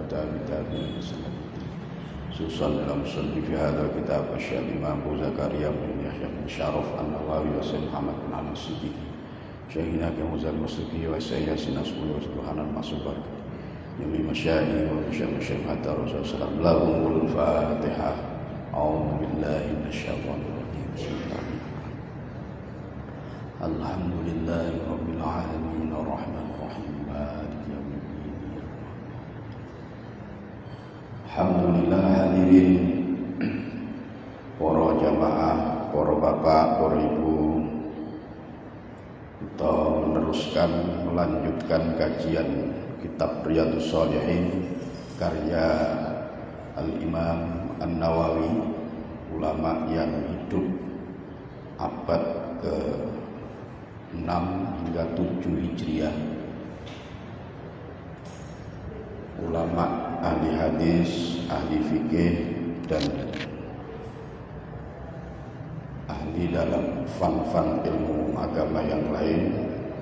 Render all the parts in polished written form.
والتابعين خصوصا المصنف في هذا الكتاب الشيخ الإمام أبو زكريا بن يحيى بن شرف النووي وسيد محمد بن علي الصديق شيخنا كموزع المسلكي وسيد ياسين أسقول وسبحان المعصوم بركة جميع مشايخ ومشايخ حتى الرسول صلى الله عليه وسلم لهم الفاتحة. أعوذ بالله من الشيطان الرجيم. بسم الله الحمد لله رب العالمين الرحمن الرحيم مالك يوم الدين. Alhamdulillah hadirin para jamaah, para bapak, para ibu, kita melanjutkan kajian kitab Riyadhus Shalihin karya Al-Imam An-Nawawi, ulama yang hidup abad ke-6 hingga 7 Hijriah, ulama ahli hadis, ahli fikih dan ahli dalam fan-fan ilmu agama yang lain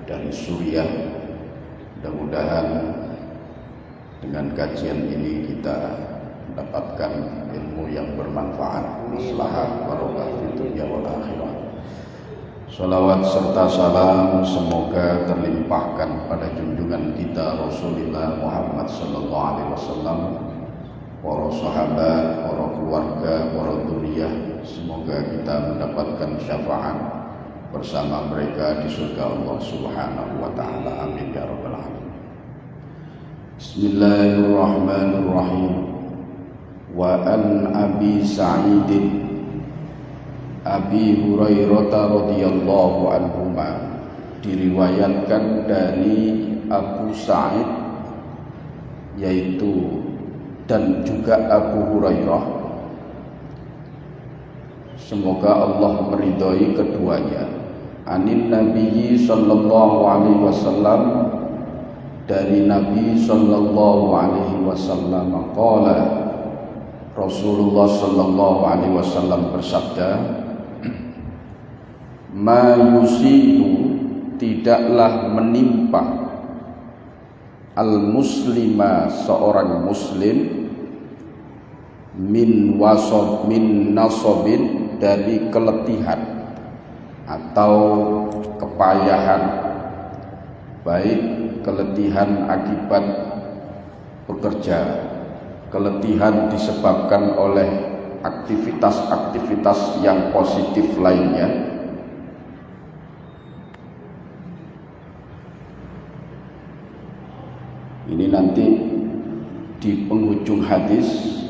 dari Suriah. Mudah-mudahan dengan kajian ini kita mendapatkan ilmu yang bermanfaat, maslahah, barokah di dunia wal akhirah. Salawat serta salam semoga terlimpahkan pada junjungan kita Rasulullah Muhammad sallallahu alaihi wasallam, para sahabat, para keluarga, para dzurriyyah. Semoga kita mendapatkan syafaat bersama mereka di surga Allah Subhanahu wa taala. Amin ya rabbal alamin. Bismillahirrahmanirrahim. Wa an Abi Sa'id Abi Hurairah radhiyallahu anhuma, diriwayatkan dari Abu Sa'id yaitu dan juga Abu Hurairah, semoga Allah meridhai keduanya, anin Nabi sallallahu alaihi wasallam, dari Nabi sallallahu alaihi wasallam qala, Rasulullah sallallahu alaihi wasallam bersabda, ma yusibu, tidaklah menimpa al-muslima, seorang muslim, min nasobin, dari keletihan atau kepayahan, baik keletihan akibat bekerja, keletihan disebabkan oleh aktivitas-aktivitas yang positif lainnya. Ini nanti di penghujung hadis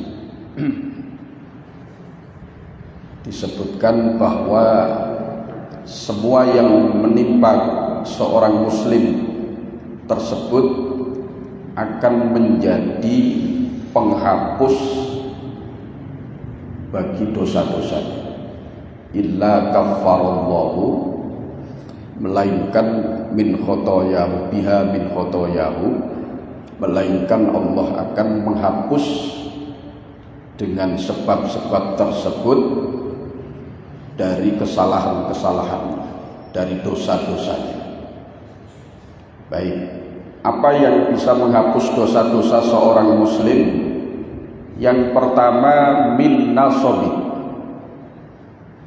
disebutkan bahwa semua yang menimpa seorang muslim tersebut akan menjadi penghapus bagi dosa-dosanya, illa kaffarallahu, melainkan min khotoyahu biha min khotoyahu, melainkan Allah akan menghapus dengan sebab-sebab tersebut dari kesalahan-kesalahan, dari dosa-dosanya. Baik, apa yang bisa menghapus dosa-dosa seorang muslim? Yang pertama, min nasobi,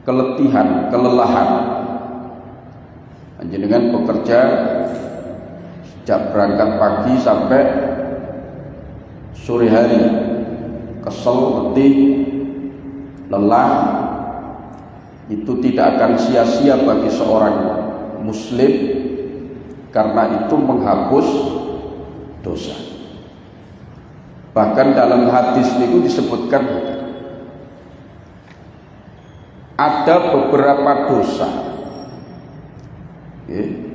keletihan, kelelahan. Dengan bekerja sejak berangkat pagi sampai sore hari, kesel, letih, lelah, itu tidak akan sia-sia bagi seorang muslim, karena itu menghapus dosa. Bahkan dalam hadis itu disebutkan ada beberapa dosa,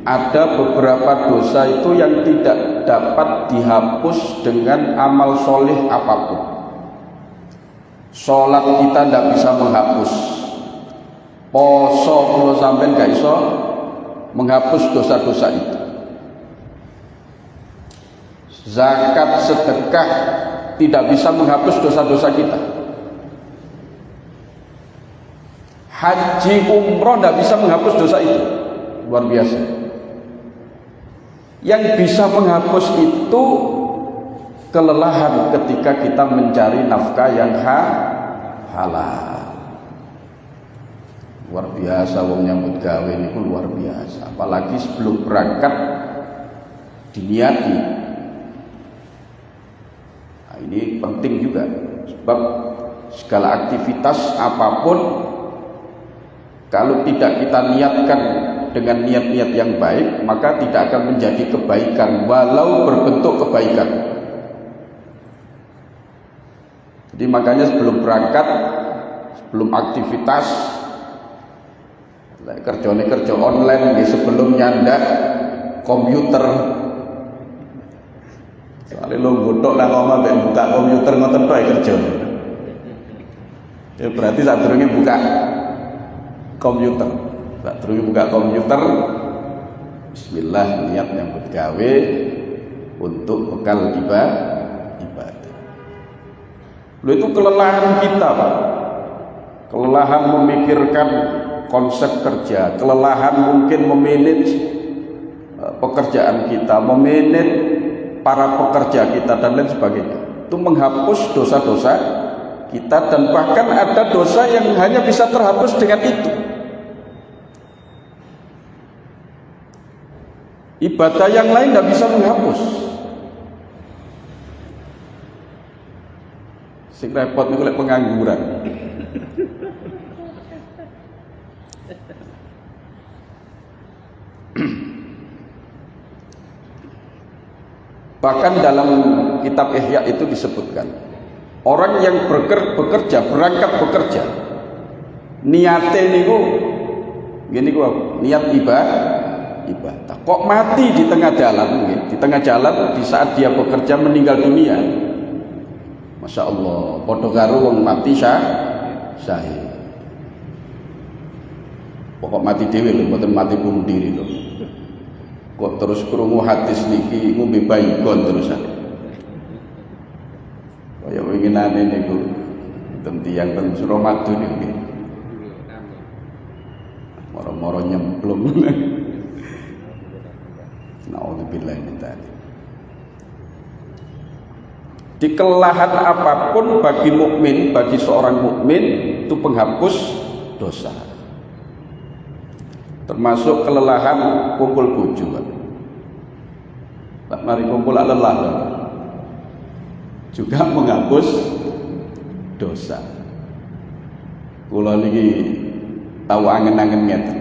ada beberapa dosa itu yang tidak dapat dihapus dengan amal soleh apapun. Sholat kita tidak bisa menghapus, poso kalau sampai nggak bisa menghapus dosa-dosa itu, zakat, sedekah tidak bisa menghapus dosa-dosa kita, haji, umroh tidak bisa menghapus dosa itu. Luar biasa. Yang bisa menghapus itu kelelahan ketika kita mencari nafkah yang halal. Luar biasa wong nyambut gawe niku luar biasa. Apalagi sebelum berangkat diniati. Nah, ini penting juga sebab segala aktivitas apapun kalau tidak kita niatkan dengan niat-niat yang baik, maka tidak akan menjadi kebaikan walau berbentuk kebaikan. Jadi makanya sebelum berangkat, sebelum aktivitas, kerja online, sebelum nyandak komputer, soalnya lo godok lah ngomong sampai buka komputer ngoten tok kerja. Ya berarti saat durunge buka komputer. Saat durunge buka komputer, bismillah niat nyambut gawe untuk bekal ibadah. Lo itu kelelahan kita, Pak. Kelelahan memikirkan konsep kerja, kelelahan mungkin memanage pekerjaan kita, memanage para pekerja kita dan lain sebagainya. Itu menghapus dosa-dosa kita dan bahkan ada dosa yang hanya bisa terhapus dengan itu. Ibadah yang lain tidak bisa menghapus. Sing repot niku lek pengangguran. Bahkan dalam kitab Ihya itu disebutkan orang yang bekerja, berangkat bekerja, niate niku gini gua, niat ibadah. Kok mati di tengah jalan, di tengah jalan di saat dia bekerja meninggal dunia. Masya Allah, podo karo wong mati syahid. Pokok mati dewi lho, mboten mati bunuh diri lho. Kok terus krungu hadis niki ngombe baygon terusan. Kaya winginane niku tentang teng Suramadu niku. Moro-moro nyemplung. Naudzubillah min dzalik. Di kelelahan apapun bagi mukmin, bagi seorang mukmin itu penghapus dosa. Termasuk kelelahan kumpul bojo. Tak mari kumpul lelah. Juga menghapus dosa. Kula niki tahu angen-angen ngeten.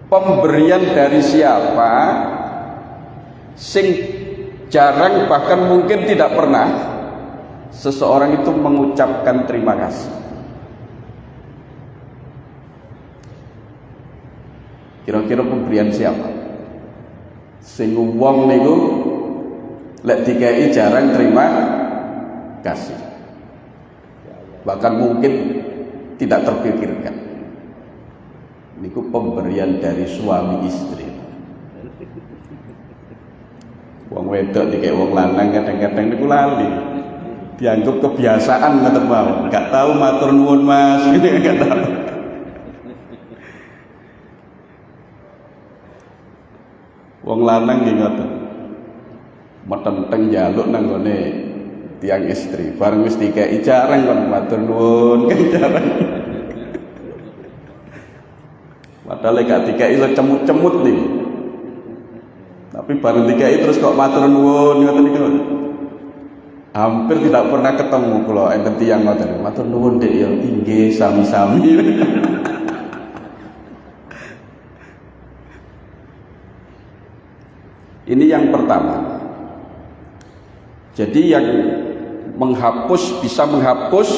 Pemberian dari siapa sing jarang bahkan mungkin tidak pernah seseorang itu mengucapkan terima kasih. Kira-kira pemberian siapa? Sing wong niku lek dikai jarang terima kasih. Bahkan mungkin tidak terpikirkan. Niku pemberian dari suami istri. Wong wedok dikai wong lanang kadang-kadang niku lali. Dianggap kebiasaan ngoten mawon. Enggak tahu matur nuwun Mas, gitu enggak tahu. Wong lanang nggih ngoten. Metenteng njaluk nang gone tiang istri. Bareng wis dikai jarang kon matur nuwun kan jarang. Padahal gak dikai iso cemut-cemut nih. Tapi baru dikai terus kok matur nuwun ngoten niku. Hampir tidak pernah ketemu kula enten tiyang ngoten. Matur nuwun Dik ya, inggih sami-sami. Ini yang pertama. Jadi yang bisa menghapus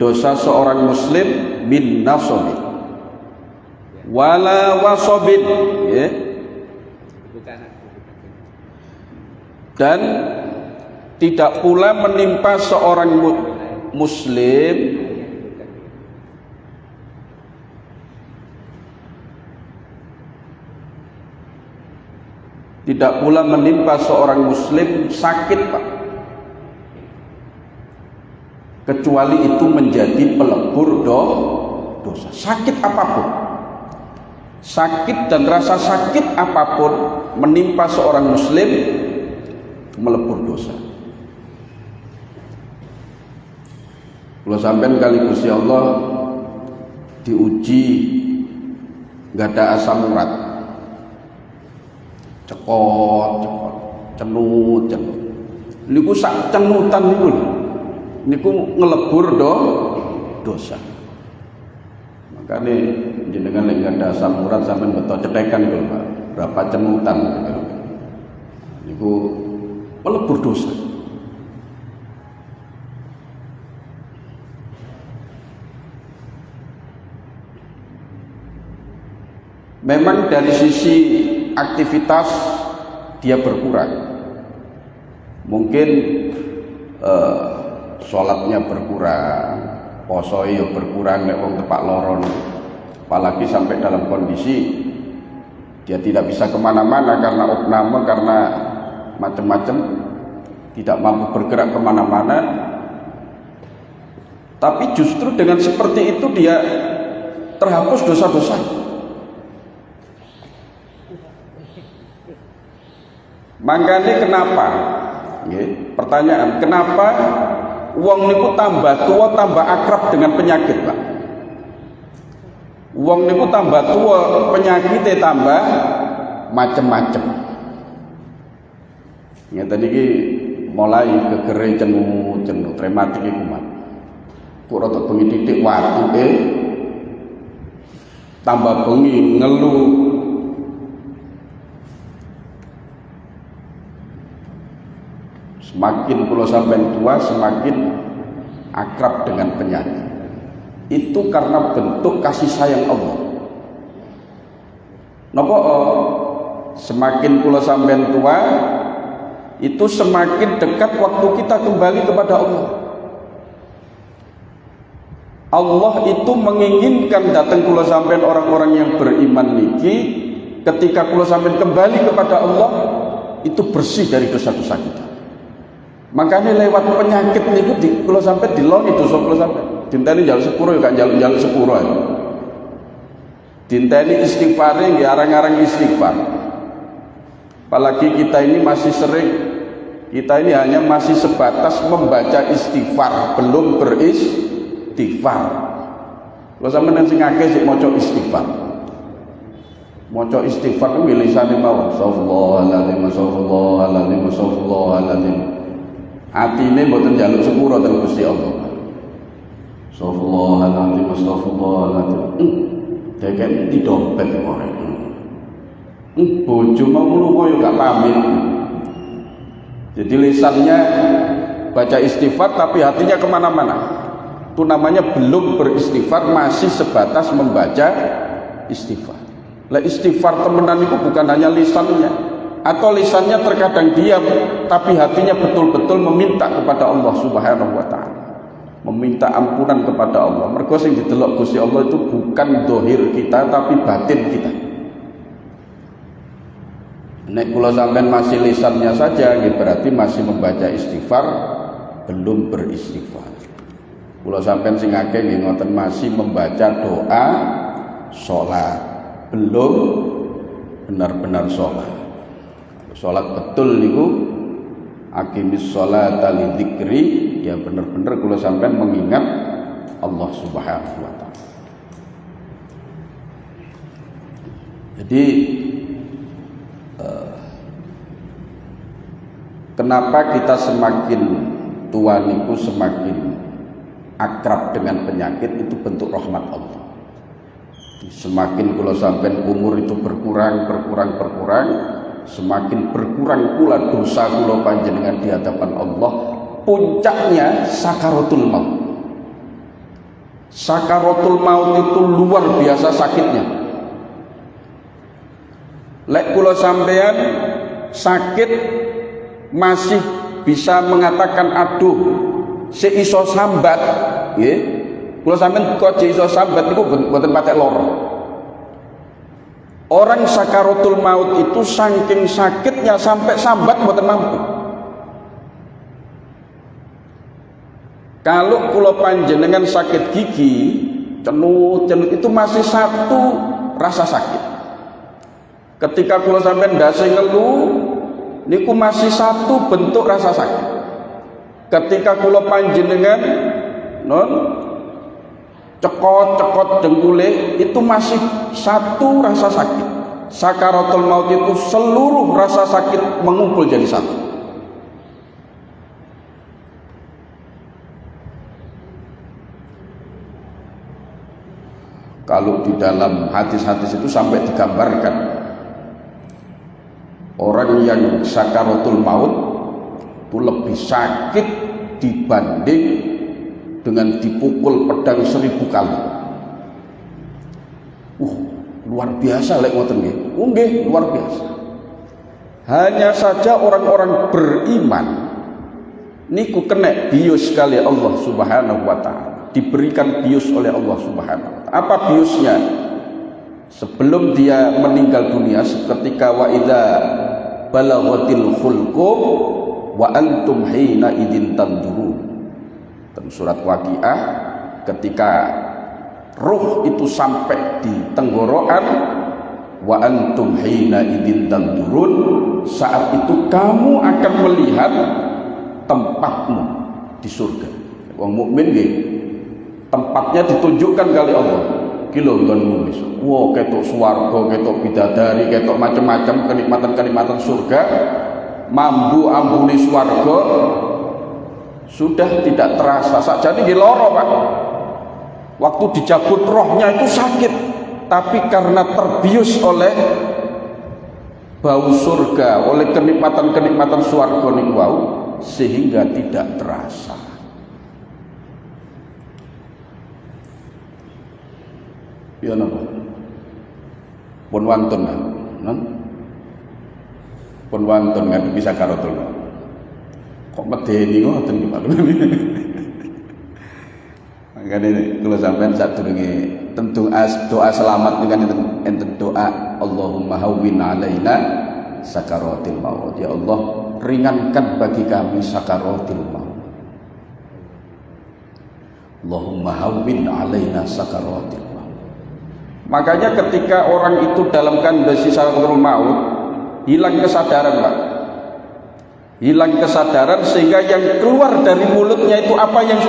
dosa seorang muslim min nasobin wala wasobin, ya. Dan tidak pula menimpa seorang muslim sakit, Pak, kecuali itu menjadi pelebur dosa. Sakit apapun, sakit dan rasa sakit apapun menimpa seorang muslim melebur dosa. Kalau sampean kali Gusti Allah diuji gak ada asam urat, cekot, cenut, niku sak cenutan niku ngelebur dosa. Makanya jenengan lagi ada asam urat sampean betul cetekan lho Pak, berapa cenutan niku melebur dosa. Memang dari sisi aktivitas dia berkurang, mungkin sholatnya berkurang, poso yo berkurang, nek wong tepak loron, apalagi sampai dalam kondisi dia tidak bisa kemana-mana karena opname, karena macam-macam, tidak mampu bergerak kemana-mana. Tapi justru dengan seperti itu dia terhapus dosa-dosa. Makanya kenapa? Pertanyaan, kenapa wong niku tambah tua tambah akrab dengan penyakit, Pak? Wong niku tambah tua penyakitnya tambah macem-macem. Ngeten iki mulai gegere cenut rematik iku, Mas. Kok rada bengi titik watuke tambah bengi ngeluh. Semakin kula sampean tua semakin akrab dengan penyakit. Itu karena bentuk kasih sayang Allah. Napa semakin kula sampean tua itu semakin dekat waktu kita kembali kepada Allah. Allah itu menginginkan datang kula sampean orang-orang yang beriman niki ketika kula sampean kembali kepada Allah itu bersih dari dosa-dosa kita. Makanya lewat penyakit niku kula sampean diloni dosa kula sampean. Dinteni njaluk sepuro ya gak njaluk sepuro ya. Dinteni istighfare nggih arang-arang istighfar. Apalagi kita ini masih sering, kita ini hanya masih sebatas membaca istighfar, belum beristighfar. Kula sampean sing akeh sik maca istighfar. Maca istighfar ku lisane mawon. Sallallahu alaihi wasallam. Atine mboten njaluk sepuro ten Gusti Allah. Astagfirullahaladzim. Deket di dompet ora. Bojo mau lunga yo gak pamit. Jadi lisannya baca istighfar tapi hatinya kemana-mana. Itu namanya belum beristighfar, masih sebatas membaca istighfar. Lah istighfar temenan itu bukan hanya lisannya, atau lisannya terkadang diam tapi hatinya betul-betul meminta kepada Allah Subhanahu wa taala, meminta ampunan kepada Allah. Mergo sing didelok Gusti Allah itu bukan dohir kita tapi batin kita. Nek kula sampean masih lisannya saja berarti masih membaca istighfar, belum beristighfar. Kula sampean sing akeh nggih ngoten masih membaca doa salat, belum benar-benar salat. Sholat betul niku aqimis sholata li dzikri, ya bener-bener kula sampean mengingat Allah Subhanahu wa taala. Jadi kenapa kita semakin tua niku semakin akrab dengan penyakit, itu bentuk rahmat Allah. Semakin kula sampean umur itu berkurang, semakin berkurang pula dosa kula panjenengan di hadapan Allah. Puncaknya sakaratul maut. Sakaratul maut itu luar biasa sakitnya. Lek kula sampean sakit masih bisa mengatakan aduh seiso sambat nggih. Kula sampean kok iso sambat niku mboten patek lara. Orang sakaratul maut itu saking sakitnya sampai sambat mboten mampu. Kalau kula panjenengan sakit gigi, cenut itu masih satu rasa sakit. Ketika kula sampeyan ndase ngelu niku masih satu bentuk rasa sakit. Ketika kula panjenengan cekot-cekot dengkule itu masih satu rasa sakit. Sakaratul maut itu seluruh rasa sakit mengumpul jadi satu. Kalau di dalam hadis-hadis itu sampai digambarkan orang yang sakaratul maut itu lebih sakit dibanding dengan dipukul pedang 1000 kali. Luar biasa lek ngoten nggih. Nggih, luar biasa. Hanya saja orang-orang beriman niku kena bius kali Allah Subhanahu wa taala. Diberikan bius oleh Allah Subhanahu wa taala. Apa biusnya? Sebelum dia meninggal dunia, seketika wa idza balaghatil khulqum wa antum hina idin tanzurun. Dalam surat Waqiah, ketika ruh itu sampai di tenggorokan, wa antum hina idin tanzurun, saat itu kamu akan melihat tempatmu di surga. Wong mukmin nggih, tempatnya ditunjukkan kali Allah. Kilo nggonmu besok. Wow, ketok swarga, ketok bidadari, ketok macam-macam kenikmatan-kenikmatan surga. Mambu ambune swarga sudah tidak terasa. Sakjane nggih lara, Pak. Waktu dicabut rohnya itu sakit, tapi karena terbius oleh bau surga, oleh kenikmatan-kenikmatan swarga niku wau, sehingga tidak terasa. Ya napa? Pun wonten kan? Pun wonten kan bisa karotul. Kok medeni ngoten iki Pak. Makane kula sampean sadurunge tentu doa selamat dengan enten doa Allahumma hawwin alaina sakaratil maut. Ya Allah, ringankan bagi kami sakaratil maut. Allahumma hawwin alaina sakaratil. Makanya ketika orang itu dalam kondisi sakaratul maut, hilang kesadaran, Pak. Hilang kesadaran sehingga yang keluar dari mulutnya itu apa yang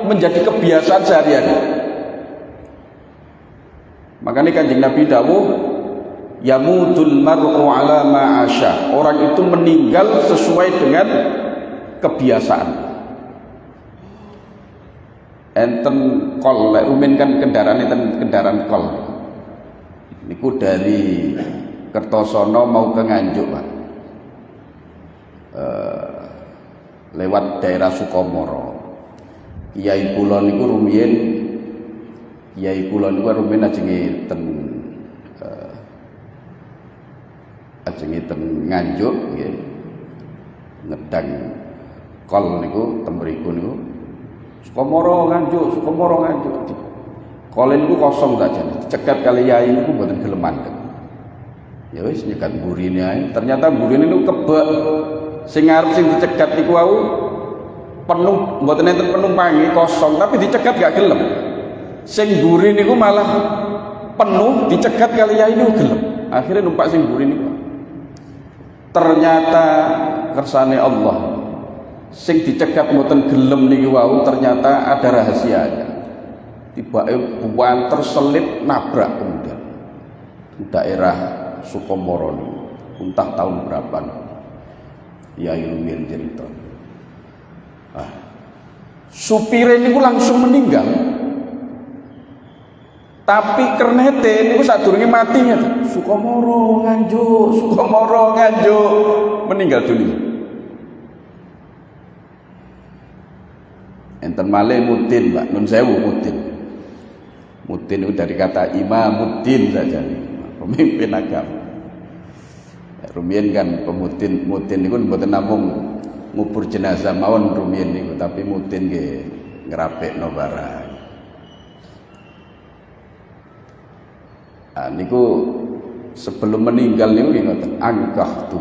menjadi kebiasaan sehari-hari. Makanya Kanjeng Nabi dawuh, yamutul mar'u ala ma asya. Orang itu meninggal sesuai dengan kebiasaan. Enten kol, rumin kan kendaraan enten kendaraan kol. Niku dari Kertosono mau ke Nganjuk, Pak. Lewat daerah Sukomoro. Kiai kula niku rumiyin ajenge ten Nganjuk nggih. Ngedang kol niku tembriku niku Sukomoro Nganjuk. Kol niku kosong saja, cekat kali yai niku mboten gelem mandeg. Ya wis nyekat burine ae. Ternyata burine niku kebek. Sing ngarep sing dicegat niku wau penuh, mboten enten penumpange, kosong, tapi dicegat gak gelem. Sing buri niku malah penuh, dicegat kali yai niku gelem. Akhirnya numpak sing buri niku. Ternyata kersane Allah. Sing dicegat mboten gelem niku wau ternyata ada rahasianya. Tibake buan terselip nabrak kemudian daerah Sukomoro entah tahun berapa ya ilmuwan cerita. Supire niku langsung meninggal, tapi kernete niku sadurunge mati ya Sukomoro Nganjuk meninggal dunia. Enten malih Mutin, Pak, nun sewu Mutin itu dari kata Imamuddin saja, pemimpin agama. Rumiyin kan pemutin niku mboten namung ngubur jenazah mawon rumiyin niku, tapi mutin nggih ngrapekno barang. Niku sebelum meninggal niku nggih ngoten, angkah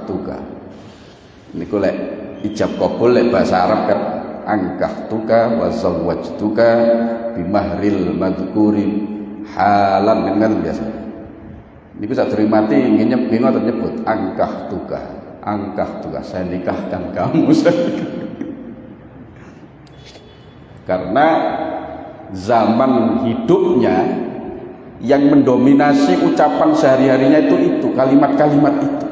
tuka. Niku lek ijab kabul lek bahasa Arab kan angkah tuka wa zawwajtuka bimahril madhkuri halan dengan biasa. Niku sadurunge mati ngenyep ngoten nyebut angkah tuga, saya nikahkan kamu. Karena zaman hidupnya yang mendominasi ucapan sehari-harinya itu kalimat-kalimat itu.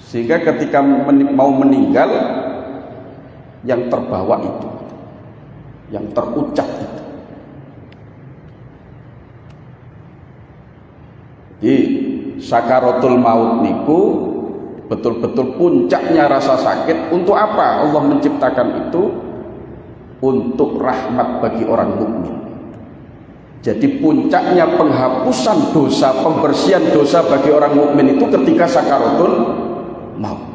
Sehingga ketika mau meninggal yang terbawa itu, yang terucap itu. Jadi sakaratul maut niku betul-betul puncaknya rasa sakit. Untuk apa Allah menciptakan itu? Untuk rahmat bagi orang mukmin. Jadi puncaknya penghapusan dosa, pembersihan dosa bagi orang mukmin itu ketika sakaratul maut.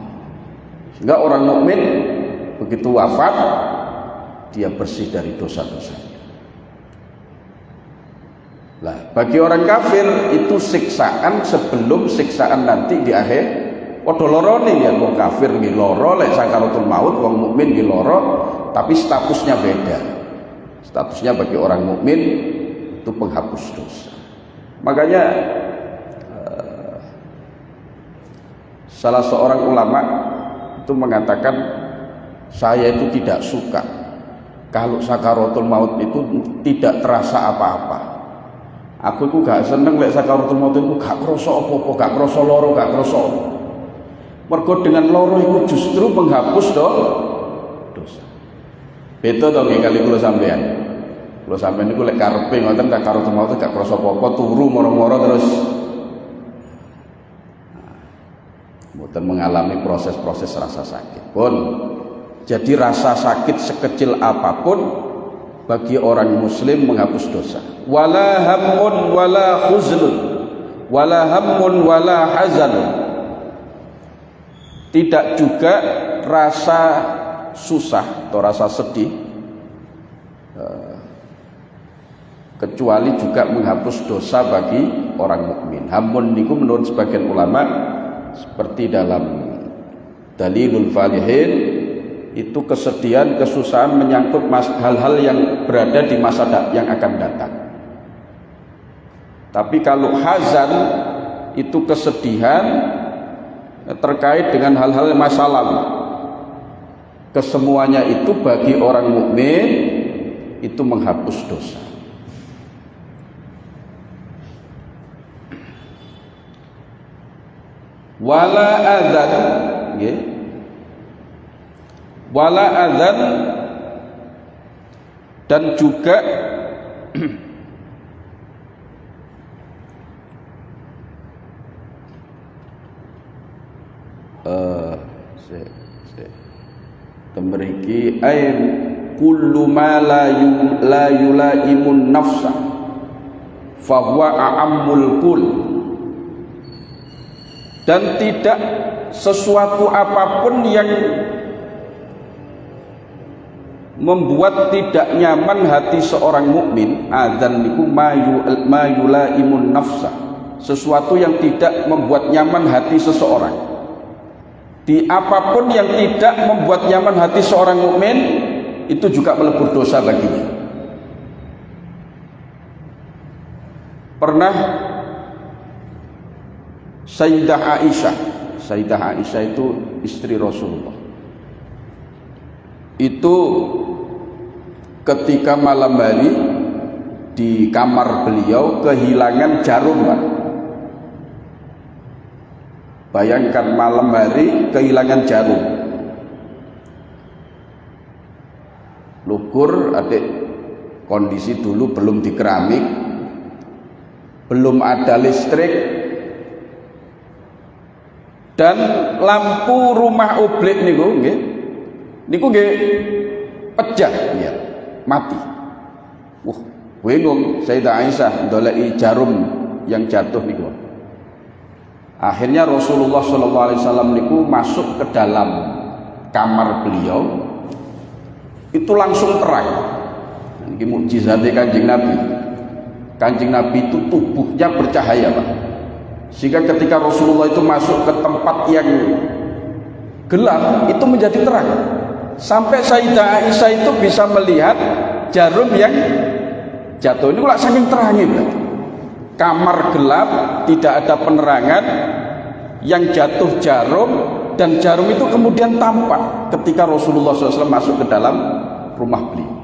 Sehingga orang mukmin begitu wafat dia bersih dari dosa-dosanya. Lah, bagi orang kafir itu siksaan sebelum siksaan nanti di akhir. Padha lorone ya, wong kafir nggih lara lek sakaratul maut, wong mukmin nggih lara, tapi statusnya beda. Statusnya bagi orang mukmin itu penghapus dosa. Makanya salah seorang ulama itu mengatakan, saya itu tidak suka kalau sakaratul maut itu tidak terasa apa-apa. Aku itu gak seneng lek sakaratul maut itu gak krasa apa-apa, gak krasa lara, gak krasa apa. Mergo dengan lara itu justru menghapus dosa. Beda to nggih kali kula sampean. Kula sampean niku lek karepe ngoten sakaratul maut gak krasa apa-apa, turu moro-moro terus mboten mengalami proses-proses rasa sakit pun. Jadi rasa sakit sekecil apapun bagi orang muslim menghapus dosa. Wala hammun wala khuzlun wala hammun wala hazan. Tidak juga rasa susah atau rasa sedih, kecuali juga menghapus dosa bagi orang mukmin. Hammun niku menurut sebagian ulama seperti dalam Dalilul Falihin itu kesedihan, kesusahan menyangkut hal-hal yang berada di masa yang akan datang. Tapi kalau hazan itu kesedihan terkait dengan hal-hal masa lalu. Kesemuanya itu bagi orang mukmin itu menghapus dosa. Wala adzan, nggih. Wala adzan dan juga temriki ay kullu ma la yulaimun nafsa fa huwa a'ammul kul. Dan tidak sesuatu apapun yang membuat tidak nyaman hati seorang mukmin. Adzan niku ma yulaimun nafsa, sesuatu yang tidak membuat nyaman hati seseorang. Di apapun yang tidak membuat nyaman hati seorang mukmin itu juga melebur dosa baginya. Pernah Sayyidah Aisyah itu istri Rasulullah. Itu ketika malam hari di kamar beliau kehilangan jarum, Pak. Bayangkan malam hari kehilangan jarum. Lugur, adik, kondisi dulu belum di keramik, belum ada listrik, dan lampu rumah ublik niku nggih pecah ya, mati. Wah, bingung Sayyidah Aisyah ndoleki jarum yang jatuh niku. Akhirnya Rasulullah SAW niku masuk ke dalam kamar beliau, itu langsung terang. Ini mukjizatnya Kanjeng Nabi. Kanjeng Nabi itu tubuhnya bercahaya, Pak. Sehingga ketika Rasulullah itu masuk ke tempat yang gelap, itu menjadi terang. Sampai Sayyidah Aisyah itu bisa melihat jarum yang jatuh. Ini kok saking terangnya, Pak. kamar gelap, tidak ada penerangan, yang jatuh jarum, dan jarum itu kemudian tampak ketika Rasulullah SAW masuk ke dalam rumah beliau.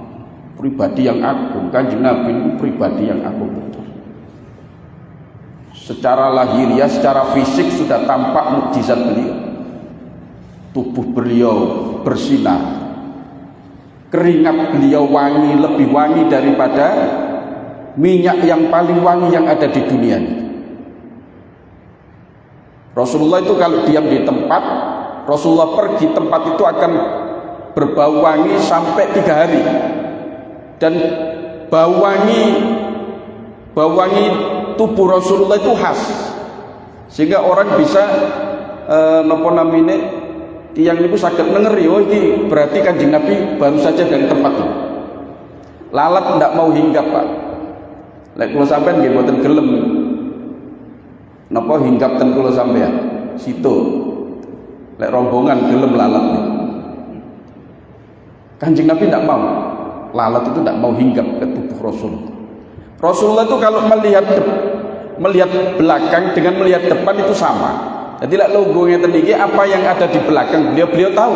Pribadi yang agung, Kanjeng Nabi itu pribadi yang agung betul. Secara lahiriah, secara fisik sudah tampak mukjizat beliau. Tubuh beliau bersinar, keringat beliau wangi, lebih wangi daripada minyak yang paling wangi yang ada di dunia ini. Rasulullah itu kalau diam di tempat, Rasulullah pergi, tempat itu akan berbau wangi sampai 3 hari. Dan bau wangi tubuh Rasulullah itu khas, sehingga orang bisa napa namine tiyang niku saged nengeri, oh iki berarti Kanjeng Nabi baru saja dari tempat itu. Lalat ndak mau hinggap, Pak. Lek kula sampean nggih mboten gelem napa hinggap ten kula sampean. Situ. Lek rombongan gelem lalat. Kanjeng Nabi ndak mau. Lalat itu tidak mau hinggap ke tubuh Rasul. Rasulullah itu kalau melihat belakang dengan melihat depan itu sama. Jadi lek logonya tadi apa yang ada di belakang beliau tahu,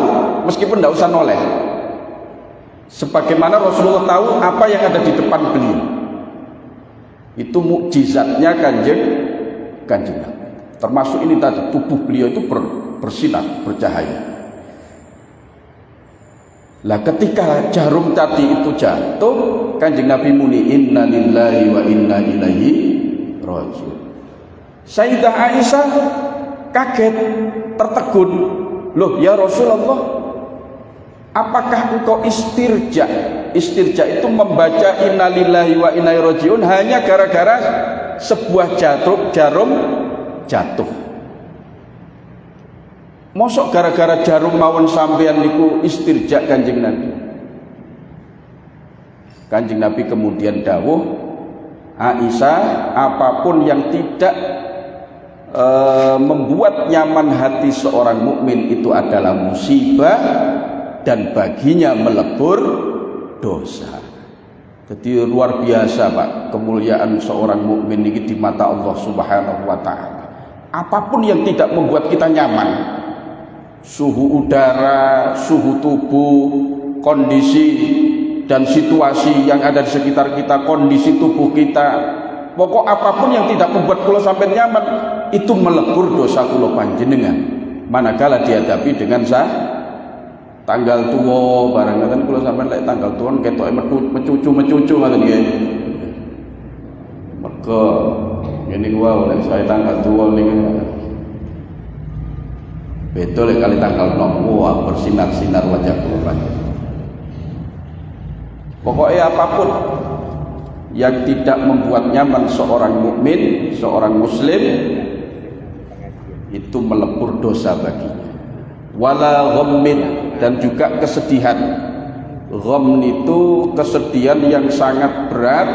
meskipun tidak usah noleh. Sebagaimana Rasulullah tahu apa yang ada di depan beliau. Itu mukjizatnya Kanjeng Nabi. Termasuk ini tadi, tubuh beliau itu bersinar, bercahaya. Lah ketika jarum tadi itu jatuh, Kanjeng Nabi muni inna lillahi wa inna ilaihi raji'un. Sayyidah Aisyah kaget, tertegun. Loh ya Rasulullah, apakah engkau istirja? Istirja itu membaca inna lillahi wa inna ilaihi raji'un hanya gara-gara sebuah jarum jatuh. Mosok gara-gara jarum mawon sampean niku istirja Kanjeng Nabi. Kanjeng Nabi kemudian dawuh, Aisyah, apapun yang tidak membuat nyaman hati seorang mukmin itu adalah musibah dan baginya melebur dosa. Jadi luar biasa, Pak, kemuliaan seorang mukmin ini di mata Allah Subhanahu wa taala. Apapun yang tidak membuat kita nyaman, suhu udara, suhu tubuh, kondisi dan situasi yang ada di sekitar kita, kondisi tubuh kita, pokok apapun yang tidak membuat kula sampai nyaman, itu melebur dosa kula panjenengan. Manakala dihadapi dengan tanggal tua barang ngoten, kula sampean lek tanggal tua ketoke mecucu ngoten nggih. Mergo ngene wae lek saya tanggal tua niku betul kali tanggal 6 bersinar-sinar wajah kula. Pokoknya apapun yang tidak membuat nyaman seorang mukmin, seorang muslim, itu melebur dosa baginya. Wala ghammin, dan juga kesedihan. Gham itu kesedihan yang sangat berat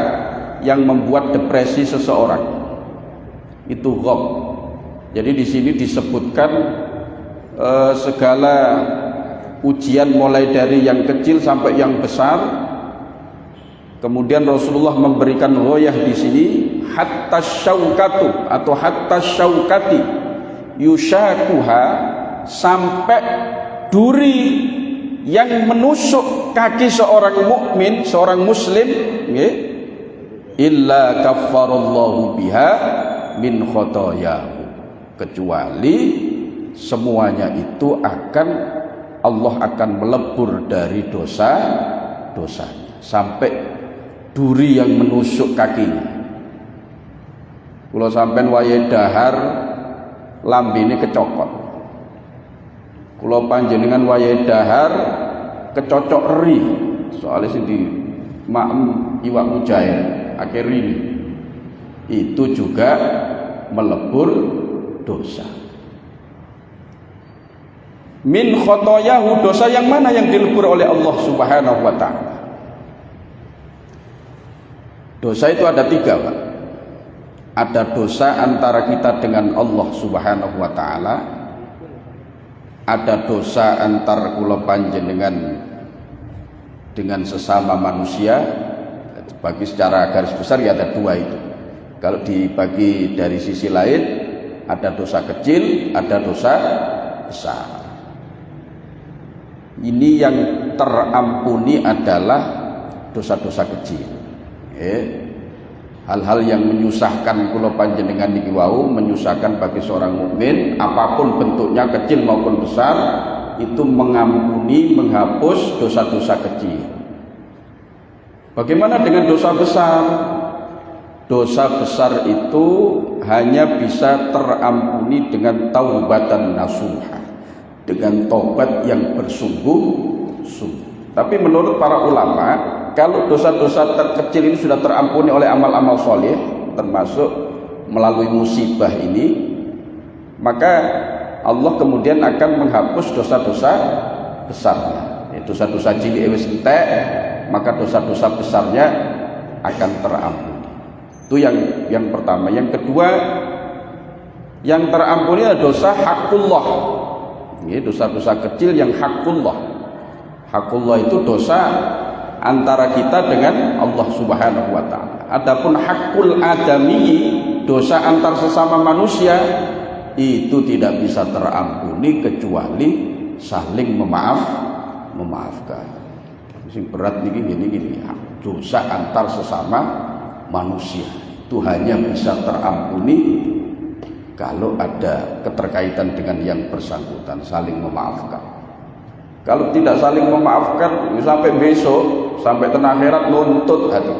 yang membuat depresi seseorang. Itu gham. Jadi di sini disebutkan segala ujian mulai dari yang kecil sampai yang besar. Kemudian Rasulullah memberikan ghoyah di sini, hatta syaukatu atau hatta syaukati yushakuha, sampai duri yang menusuk kaki seorang mukmin, seorang muslim, illa kaffarallahu biha min khotoyahu, kecuali semuanya itu Allah akan melebur dari dosanya sampai duri yang menusuk kakinya. Kalau sampai wayahe dahar lambene kecokot, kalau panjenengan wayahe dahar kecocok eri, soalnya sing di maem iwak mujair akhir ini, itu juga melebur dosa. Min khotoyahu, dosa yang mana yang dilebur oleh Allah Subhanahu wa ta'ala? Dosa itu ada 3, Pak. Ada dosa antara kita dengan Allah Subhanahu wa ta'ala, ada dosa antar kula panjenengan dengan sesama manusia. Bagi secara garis besar ya ada 2 itu. Kalau dibagi dari sisi lain, ada dosa kecil, ada dosa besar. Ini yang terampuni adalah dosa-dosa kecil. Hal-hal yang menyusahkan kula panjenengan niki wau, menyusahkan bagi seorang mukmin, apapun bentuknya, kecil maupun besar, itu mengampuni, menghapus dosa-dosa kecil. Bagaimana dengan dosa besar? Dosa besar itu hanya bisa terampuni dengan taubatan nasuha, dengan tobat yang bersungguh-sungguh. Tapi menurut para ulama, kalau dosa-dosa terkecil ini sudah terampuni oleh amal-amal soleh, termasuk melalui musibah ini, maka Allah kemudian akan menghapus dosa-dosa besarnya. Dosa-dosa cilik wis entek, maka dosa-dosa besarnya akan terampuni. Itu yang pertama. Yang kedua, yang terampuni adalah dosa hakullah. Ini dosa-dosa kecil yang hakullah. Hakullah itu dosa antara kita dengan Allah Subhanahu wa taala. Adapun hakul adami, dosa antar sesama manusia, itu tidak bisa terampuni kecuali saling memaafkan. Sing berat niki gini. Dosa antar sesama manusia itu hanya bisa terampuni kalau ada keterkaitan dengan yang bersangkutan, saling memaafkan. Kalau tidak saling memaafkan, sampai besok, sampai ke akhirat nuntut hati.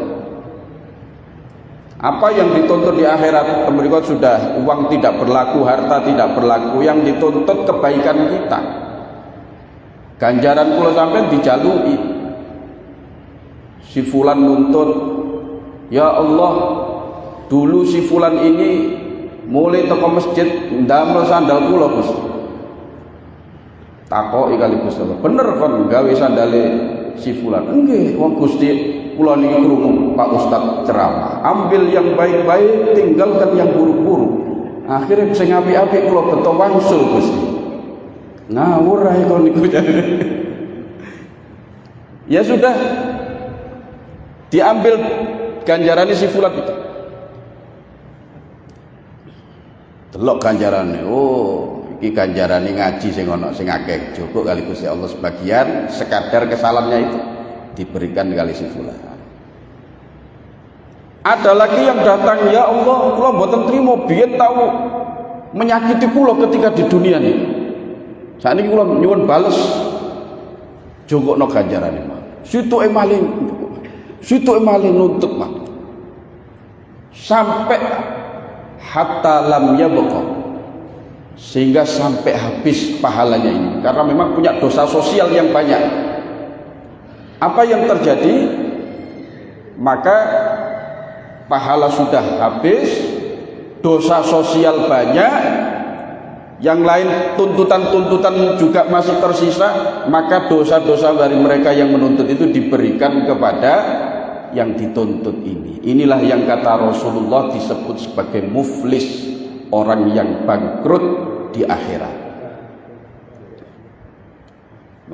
Apa yang dituntut di akhirat? Berikut sudah, uang tidak berlaku, harta tidak berlaku. Yang dituntut kebaikan kita. Ganjaran kula sampean dijalui. Si fulan nuntut, ya Allah, dulu si fulan ini mulai toko masjid ndamel sandal kula Gusti. Takoki kali Gusti Allah, bener kon gawe sandale si fulan? Nggih, wong Gusti kula niki krungu Pak Ustaz ceramah. Ambil yang baik-baik, tinggalkan yang buruk-buruk. Akhirnya sing apik-apik kula beto wangsul Gusti. Ngawur ae kon niku. Ya sudah, diambil ganjarannya si fulan itu. Delok ganjarannya, oh iki ganjarannya ngaji sing ana sing akeh, cukup kali Gusti Allah sebagian, sekadar kesalahannya itu diberikan kali si fulan. Ada lagi yang datang, ya Allah, kula mboten trimo biyen tahu menyakiti kula ketika di dunia ini. Sakniki kula nyuwun bales jongkokno ganjarane, Mas. Situke maling nuntut, Mas. Sampai hatta lam yabqa, sehingga sampai habis pahalanya ini, karena memang punya dosa sosial yang banyak. Apa yang terjadi? Maka pahala sudah habis, dosa sosial banyak, yang lain tuntutan-tuntutan juga masih tersisa, maka dosa-dosa dari mereka yang menuntut itu diberikan kepada yang dituntut ini. Inilah yang kata Rasulullah disebut sebagai muflis, orang yang bangkrut di akhirat.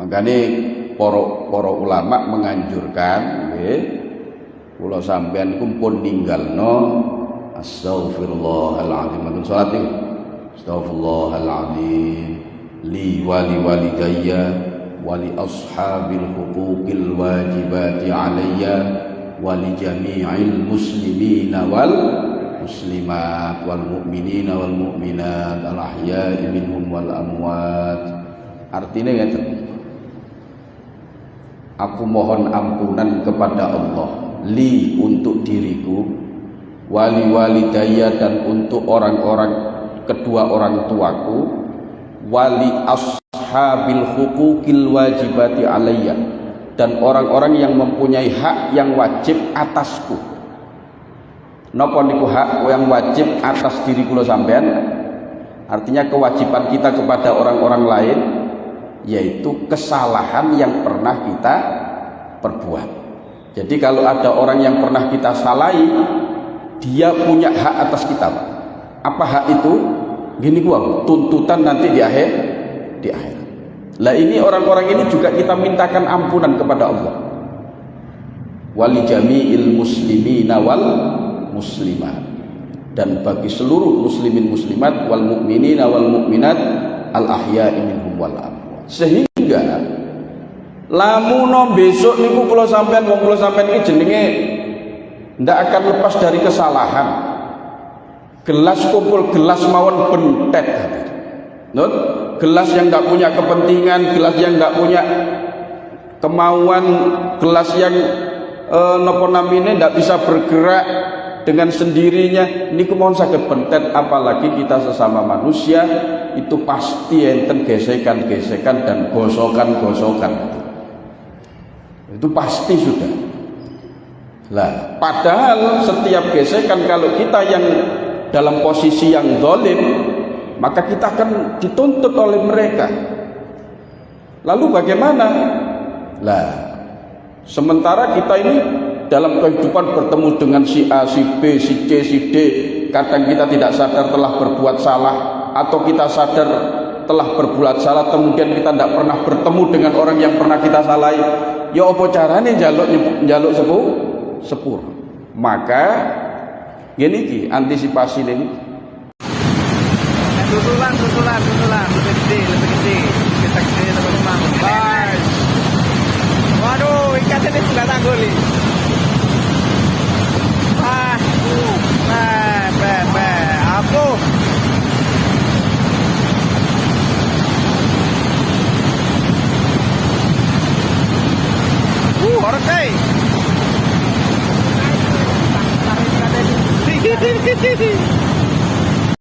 Makanya para ulama menganjurkan, kula sampean iku pun ninggalno astaghfirullahaladzim. Matur salat niku. Astaghfirullahaladzim li wali walidayya wali ashabil huquqil wajibati alayya wali jami'il muslimina wal muslimat wal mu'minina wal mu'minat al ahya'i minhum wal amwat. Artinya ngeten, aku mohon ampunan kepada Allah, li untuk diriku, wali walidayya dan untuk orang-orang kedua orang tuaku, wali ashabil huquqil wajibati alayya, dan orang-orang yang mempunyai hak yang wajib atasku. Napa niku hak yang wajib atas diri kula sampean? Artinya kewajiban kita kepada orang-orang lain, yaitu kesalahan yang pernah kita perbuat. Jadi kalau ada orang yang pernah kita salahi, dia punya hak atas kita. Apa hak itu? Gini gua, tuntutan nanti di akhir. Lah ini orang-orang ini juga kita mintakan ampunan kepada Allah. Wali jami'il muslimina wal muslimat. dan bagi seluruh muslimin muslimat wal mukminin wal mukminat al ahya'i minhum wal amwat. Sehingga lamun besok niku kula sampean wong kula sampean iki jenenge ndak akan lepas dari kesalahan. Gelas kumpul gelas mawon bentet. Not? Gelas yang nggak punya kepentingan, gelas yang nggak punya kemauan, gelas yang nopo namine ndak bisa bergerak dengan sendirinya niku mohon saged bentet, apalagi kita sesama manusia itu pasti enten gesekan-gesekan dan gosokan-gosokan. Itu pasti sudah. Lah, padahal setiap gesekan kalau kita yang dalam posisi yang zalim, maka kita akan dituntut oleh mereka. Lalu bagaimana? Lah, sementara kita ini dalam kehidupan bertemu dengan si A, si B, si C, si D, kadang kita tidak sadar telah berbuat salah, atau kita sadar telah berbuat salah, kemudian kita tidak pernah bertemu dengan orang yang pernah kita salahi. Ya apa carane njaluk sepur. Maka gini ki antisipasi ini. Susulan lebih gede kita gede teman-teman. Guys, waduh ikatnya ini sudah tanggul nih. Apa? Oke.